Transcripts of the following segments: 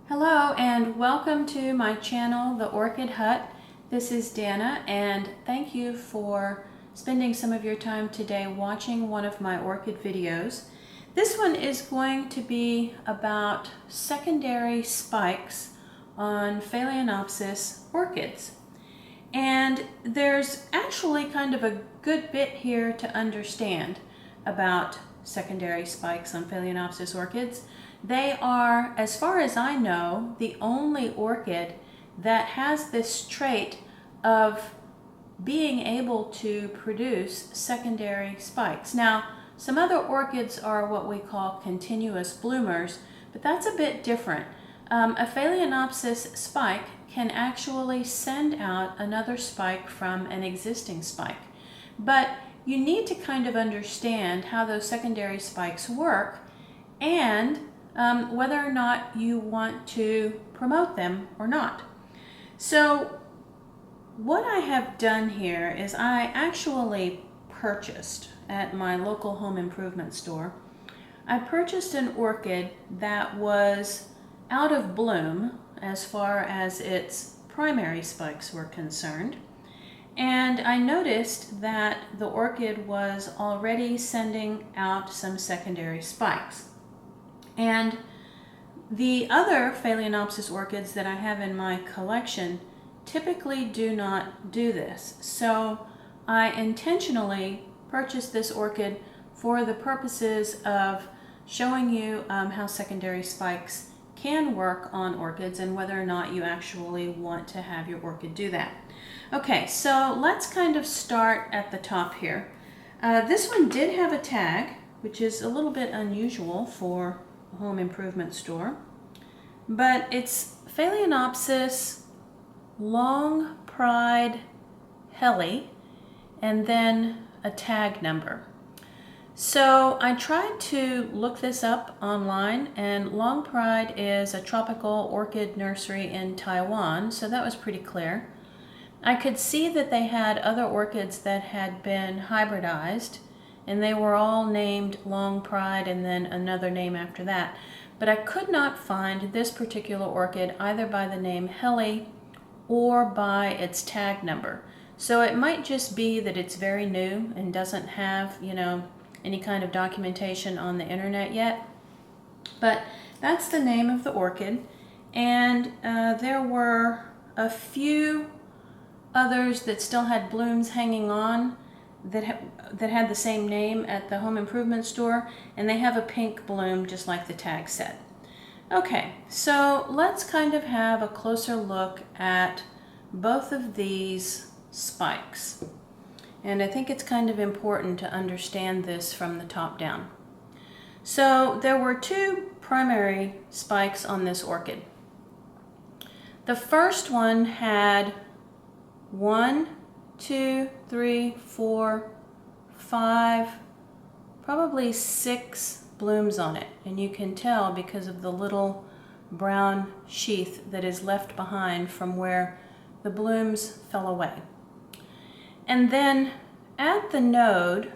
Hello and welcome to my channel, The Orchid Hut. This is Dana, and thank you for spending some of your time today watching one of my orchid videos. This one is going to be about secondary spikes on Phalaenopsis orchids. And there's actually kind of a good bit here to understand about secondary spikes on Phalaenopsis orchids. They are, as far as I know, the only orchid that has this trait of being able to produce secondary spikes. Now, some other orchids are what we call continuous bloomers, but that's a bit different. A Phalaenopsis spike can actually send out another spike from an existing spike. But you need to kind of understand how those secondary spikes work and whether or not you want to promote them or not. So what I have done here is I actually purchased at my local home improvement store, I purchased an orchid that was out of bloom as far as its primary spikes were concerned. And I noticed that the orchid was already sending out some secondary spikes. And the other Phalaenopsis orchids that I have in my collection typically do not do this. So I intentionally purchased this orchid for the purposes of showing you how secondary spikes can work on orchids and whether or not you actually want to have your orchid do that. Okay, so let's kind of start at the top here. This one did have a tag, which is a little bit unusual for a home improvement store, but it's Phalaenopsis long pride heli and then a tag number. So I tried to look this up online, and Long Pride is a tropical orchid nursery in Taiwan, so that was pretty clear. I could see that they had other orchids that had been hybridized, and they were all named Long Pride and then another name after that. But I could not find this particular orchid either by the name Heli or by its tag number. So it might just be that it's very new and doesn't have, any kind of documentation on the internet yet. But that's the name of the orchid. And there were a few others that still had blooms hanging on that had the same name at the home improvement store, and they have a pink bloom just like the tag said. Okay, so let's kind of have a closer look at both of these spikes. And I think it's kind of important to understand this from the top down. So there were two primary spikes on this orchid. The first one had 1, 2, 3, 4, 5, probably 6 blooms on it. And you can tell because of the little brown sheath that is left behind from where the blooms fell away. And then at the node,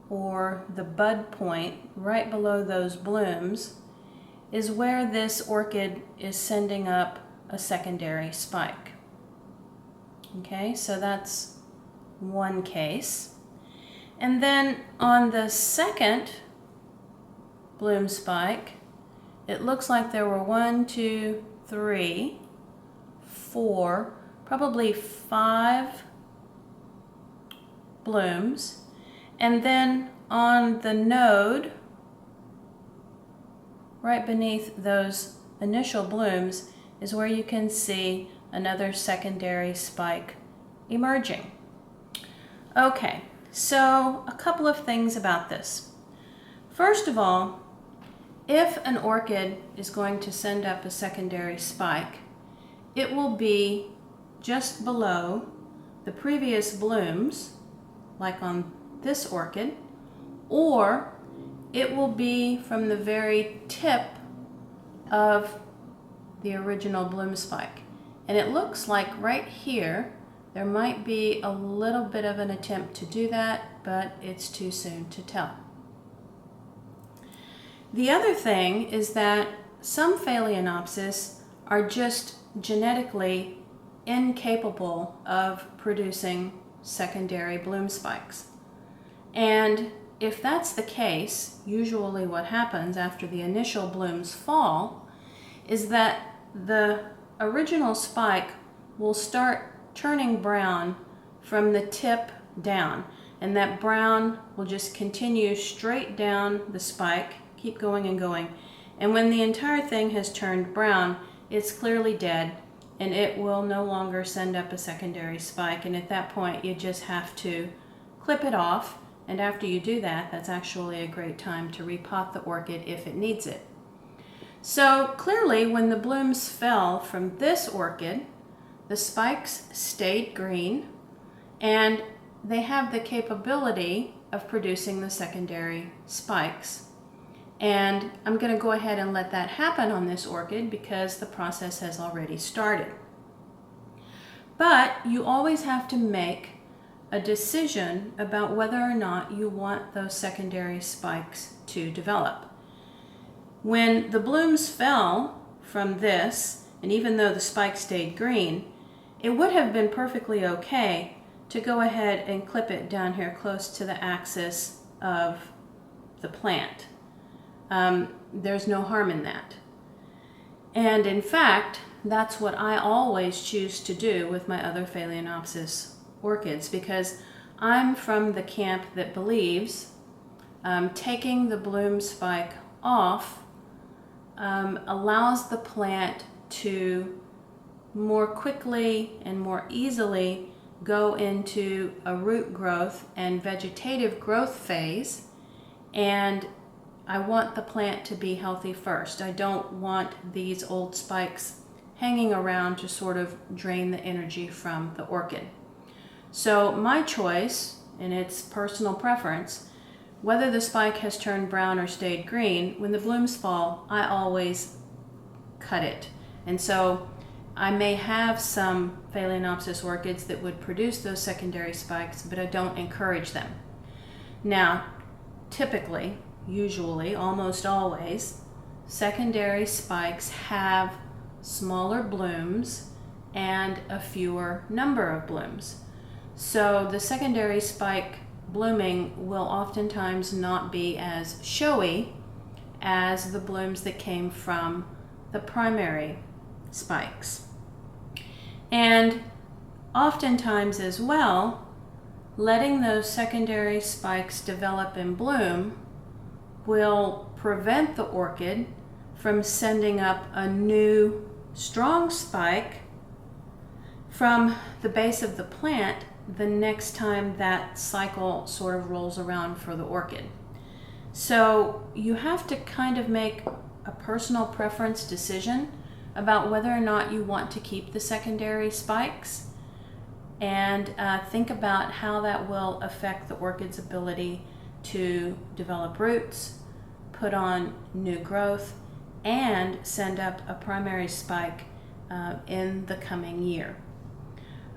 or the bud point, right below those blooms, is where this orchid is sending up a secondary spike. Okay, so that's one case. And then on the second bloom spike, it looks like there were 1, 2, 3, 4, probably 5 blooms. And then on the node, right beneath those initial blooms, is where you can see another secondary spike emerging. Okay, so a couple of things about this. First of all, if an orchid is going to send up a secondary spike, it will be just below the previous blooms, like on this orchid, or it will be from the very tip of the original bloom spike. And it looks like right here there might be a little bit of an attempt to do that, but it's too soon to tell. The other thing is that some Phalaenopsis are just genetically incapable of producing secondary bloom spikes. And if that's the case, usually what happens after the initial blooms fall is that the original spike will start turning brown from the tip down, and that brown will just continue straight down the spike, keep going and going. And when the entire thing has turned brown, it's clearly dead and it will no longer send up a secondary spike. And at that point, you just have to clip it off. And after you do that, that's actually a great time to repot the orchid if it needs it. So clearly, when the blooms fell from this orchid, the spikes stayed green and they have the capability of producing the secondary spikes. And I'm going to go ahead and let that happen on this orchid because the process has already started. But you always have to make a decision about whether or not you want those secondary spikes to develop. When the blooms fell from this, and even though the spike stayed green, it would have been perfectly okay to go ahead and clip it down here close to the axis of the plant. There's no harm in that. And in fact, that's what I always choose to do with my other Phalaenopsis orchids, because I'm from the camp that believes taking the bloom spike off allows the plant to more quickly and more easily go into a root growth and vegetative growth phase, and I want the plant to be healthy first. I don't want these old spikes hanging around to sort of drain the energy from the orchid. So my choice, and it's personal preference, whether the spike has turned brown or stayed green, when the blooms fall, I always cut it. And so I may have some Phalaenopsis orchids that would produce those secondary spikes, but I don't encourage them. Now, typically, usually, almost always, secondary spikes have smaller blooms and a fewer number of blooms. So the secondary spike blooming will oftentimes not be as showy as the blooms that came from the primary spikes. And oftentimes as well, letting those secondary spikes develop and bloom will prevent the orchid from sending up a new strong spike from the base of the plant the next time that cycle sort of rolls around for the orchid. So you have to kind of make a personal preference decision about whether or not you want to keep the secondary spikes, and think about how that will affect the orchid's ability to develop roots, put on new growth, and send up a primary spike in the coming year.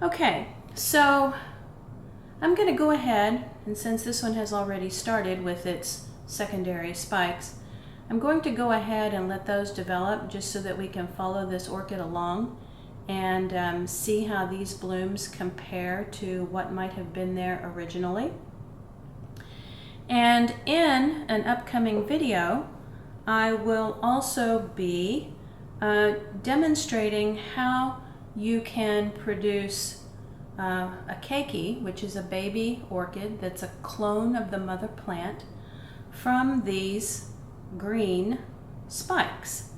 Okay, so I'm going to go ahead, and since this one has already started with its secondary spikes, I'm going to go ahead and let those develop just so that we can follow this orchid along and see how these blooms compare to what might have been there originally. And in an upcoming video, I will also be demonstrating how you can produce a Cakey, which is a baby orchid that's a clone of the mother plant, from these green spikes.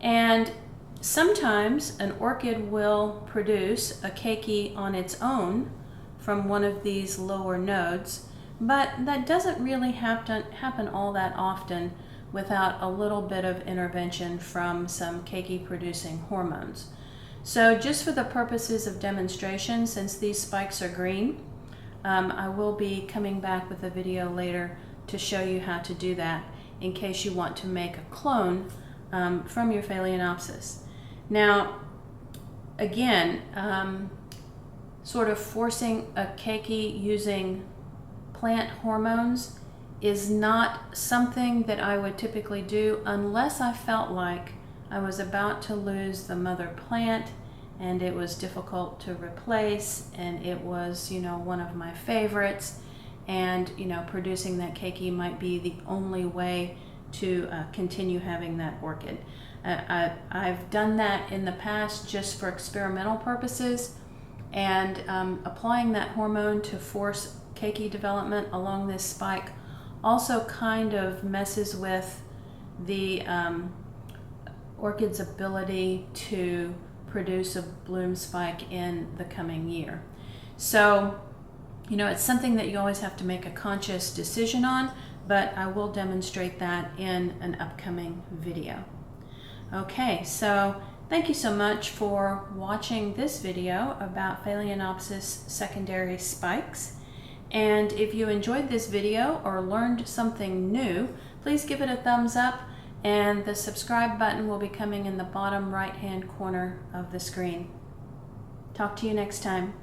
And sometimes an orchid will produce a Cakey on its own from one of these lower nodes, but that doesn't really happen all that often without a little bit of intervention from some Cakey producing hormones. So just for the purposes of demonstration, since these spikes are green, I will be coming back with a video later to show you how to do that in case you want to make a clone from your Phalaenopsis. Now, again, sort of forcing a Cakey using plant hormones is not something that I would typically do unless I felt like I was about to lose the mother plant and it was difficult to replace, and it was, one of my favorites, and, producing that keiki might be the only way to continue having that orchid. I've done that in the past just for experimental purposes, and applying that hormone to force keiki development along this spike also kind of messes with the orchid's ability to produce a bloom spike in the coming year. So, it's something that you always have to make a conscious decision on, but I will demonstrate that in an upcoming video. Okay, so thank you so much for watching this video about Phalaenopsis secondary spikes. And if you enjoyed this video or learned something new, please give it a thumbs up, and the subscribe button will be coming in the bottom right-hand corner of the screen. Talk to you next time.